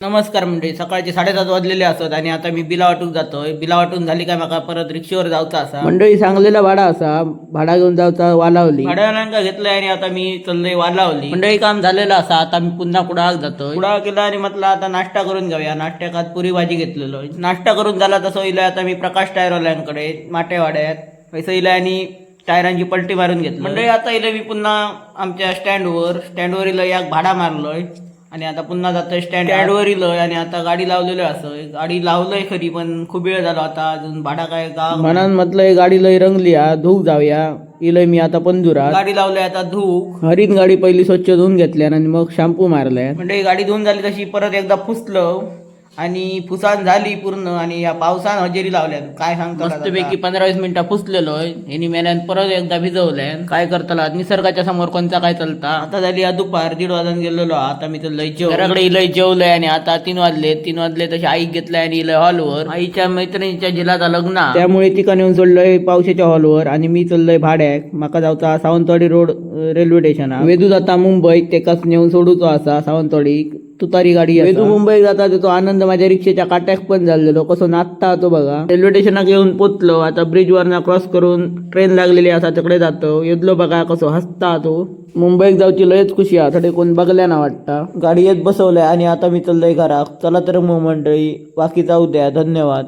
नमस्कार मंडळी, सकाळचे 7:30 वाजलेले असत आणि आता मी बिला वाटूक जातोय. बिला वाटून झाली काय माका परत रिक्षेवर जाऊचा असा. मंडळी सांगलेला भाडा असा, भाडा घेऊन जाऊचा वालावली. भाड्यावाल्यांका घेतलंय आणि आता मी चाललोय वालावली. मंडळी काम झालेलं असा, आता मी पुन्हा कुडाळाक जातोय. कुडाळ केला आणि म्हटलं आता नाश्ता करून घेऊया. नाश्त्याकात पुरी भाजी घेतलेलो. नाश्ता करून झाला तसं इलय आता मी प्रकाश टायरवाल्यांकडे माटेवाड्यात पैसे इलय आणि टायरांची पलटी मारून घेतली. मंडळी आता इलय मी पुन्हा आमच्या स्टँडवर इलय एक भाडा मारलोय आणि आता पुन्हा जातोय स्टँडवर इलोय आणि आता गाडी लावलेली असोय. गाडी लावलंय खरी पण खूप वेळ झाला आता अजून भाडा काय गाव म्हणून म्हटलंय गाडी लय रंगली धूक जाऊया. इलय मी आता पंजुरा गाडी लावलंय आता धूक हरीन गाडी पहिली स्वच्छ धुवून घेतल्या आणि मग शॅम्पू मारलाय. म्हणजे गाडी धुवून झाली तशी परत एकदा पुसलं आणि पुसान झाली पूर्ण आणि या पावसान हजेरी लावल्या. काय सांगतो मस्तपैकी 15-20 मिनिटं पुसलेलो यांनी मेल्यान परत एकदा भिजवलंय. काय करताला निसर्गाच्या समोर कोणता काय चालता. आता झाली दुपार 1:30 वाजून गेलेलो. आता मी तर घराकडे इलय जेवलंय आणि आता 3 वाजले तशी आई घेतलाय आणि इलय हॉलवर. आईच्या मैत्रिणीच्या जिलाचा लग्न त्यामुळे तिका नेऊन सोडलंय पावसाच्या हॉलवर आणि मी चाललोय भाड्याक. माका जाऊचा Sawantwadi road railway station. Vedu जाता मुंबईत तेकाच नेऊन सोडूचो असा सावंतवाडी तुतारी गाडी. वेदू मुंबईत जाता त्याचा आनंद माझ्या रिक्षेच्या काट्याक पण झालेलो. कसो नाचता तो बघा. रेल्वे स्टेशनाक येऊन पोचलो. आता ब्रिज वरना क्रॉस करून ट्रेन लागलेली असा तिकडे जातो. येदलो बघा कसो हसता तो. मुंबईत जाऊची लयच खुशी आहे. थोडे कोण बघल्या ना वाटता. गाडी येत बसवलंय आणि आता मी चाललोय घरात. चला तर मग मंडळी बाकी जाऊ द्या. धन्यवाद.